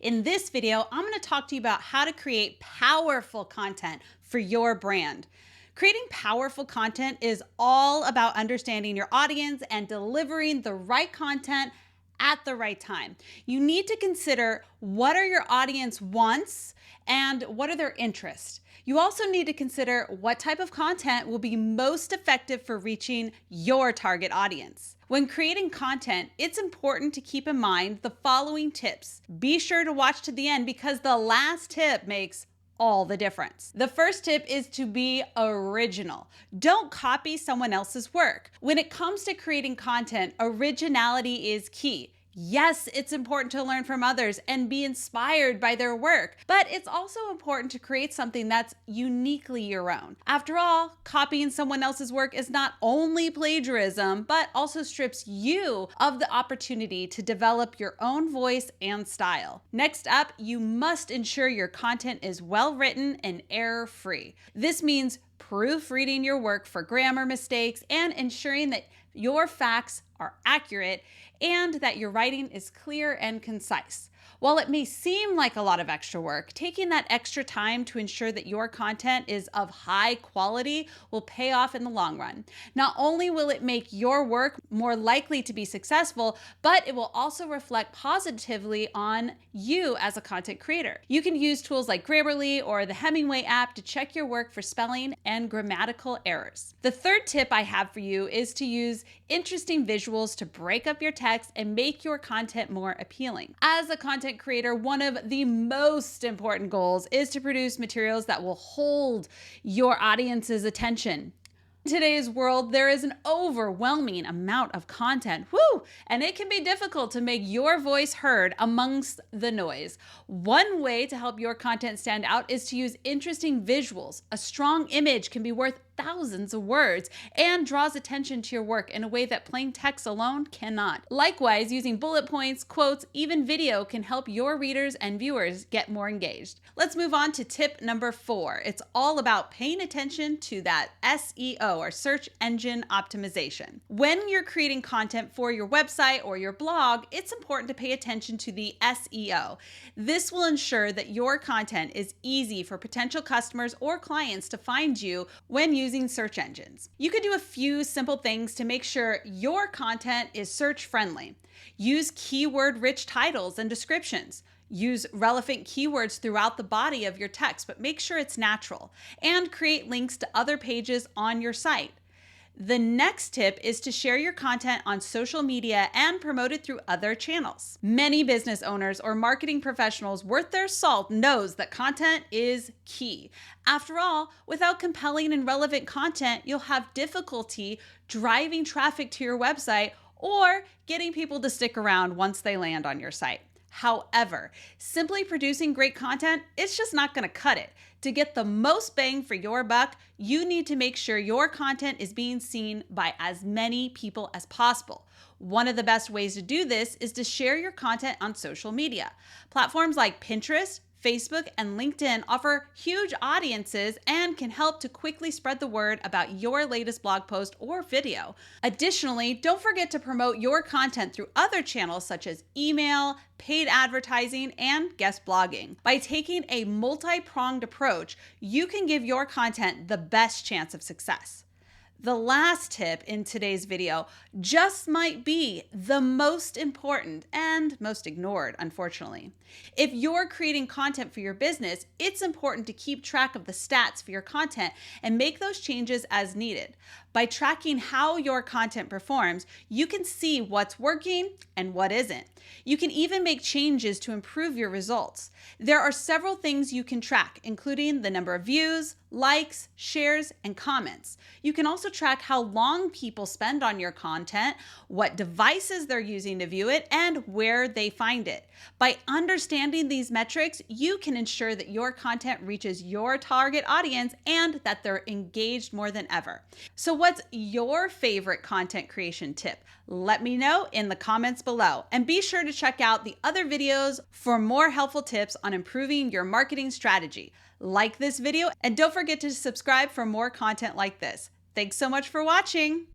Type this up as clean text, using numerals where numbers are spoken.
In this video, I'm going to talk to you about how to create powerful content for your brand. Creating powerful content is all about understanding your audience and delivering the right content at the right time. You need to consider what are your audience wants and what are their interests. You also need to consider what type of content will be most effective for reaching your target audience. When creating content, it's important to keep in mind the following tips. Be sure to watch to the end because the last tip makes all the difference. The first tip is to be original. Don't copy someone else's work. When it comes to creating content, originality is key. Yes, it's important to learn from others and be inspired by their work, but it's also important to create something that's uniquely your own. After all, copying someone else's work is not only plagiarism, but also strips you of the opportunity to develop your own voice and style. Next up, you must ensure your content is well written and error-free. This means proofreading your work for grammar mistakes and ensuring that your facts are accurate and that your writing is clear and concise. While it may seem like a lot of extra work, taking that extra time to ensure that your content is of high quality will pay off in the long run. Not only will it make your work more likely to be successful, but it will also reflect positively on you as a content creator. You can use tools like Grammarly or the Hemingway app to check your work for spelling and grammatical errors. The third tip I have for you is to use interesting visuals to break up your text and make your content more appealing. As a content creator, one of the most important goals is to produce materials that will hold your audience's attention. In today's world, there is an overwhelming amount of content, and it can be difficult to make your voice heard amongst the noise. One way to help your content stand out is to use interesting visuals. A strong image can be worth thousands of words and draws attention to your work in a way that plain text alone cannot. Likewise, using bullet points, quotes, even video can help your readers and viewers get more engaged. Let's move on to tip number 4. It's all about paying attention to that SEO or search engine optimization. When you're creating content for your website or your blog, it's important to pay attention to the SEO. This will ensure that your content is easy for potential customers or clients to find you when using search engines. You can do a few simple things to make sure your content is search friendly. Use keyword-rich titles and descriptions. Use relevant keywords throughout the body of your text, but make sure it's natural. And create links to other pages on your site. The next tip is to share your content on social media and promote it through other channels. Many business owners or marketing professionals worth their salt knows that content is key. After all, without compelling and relevant content, you'll have difficulty driving traffic to your website or getting people to stick around once they land on your site. However, simply producing great content, it's just not going to cut it. To get the most bang for your buck, you need to make sure your content is being seen by as many people as possible. One of the best ways to do this is to share your content on social media. Platforms like Pinterest, Facebook, and LinkedIn offer huge audiences and can help to quickly spread the word about your latest blog post or video. Additionally, don't forget to promote your content through other channels such as email, paid advertising, and guest blogging. By taking a multi-pronged approach, you can give your content the best chance of success. The last tip in today's video just might be the most important and most ignored, unfortunately. If you're creating content for your business, it's important to keep track of the stats for your content and make those changes as needed. By tracking how your content performs, you can see what's working and what isn't. You can even make changes to improve your results. There are several things you can track, including the number of views, likes, shares, and comments. You can also track how long people spend on your content, what devices they're using to view it, and where they find it. By understanding these metrics, you can ensure that your content reaches your target audience and that they're engaged more than ever. So what's your favorite content creation tip? Let me know in the comments below. And be sure to check out the other videos for more helpful tips on improving your marketing strategy. Like this video and don't forget to subscribe for more content like this. Thanks so much for watching.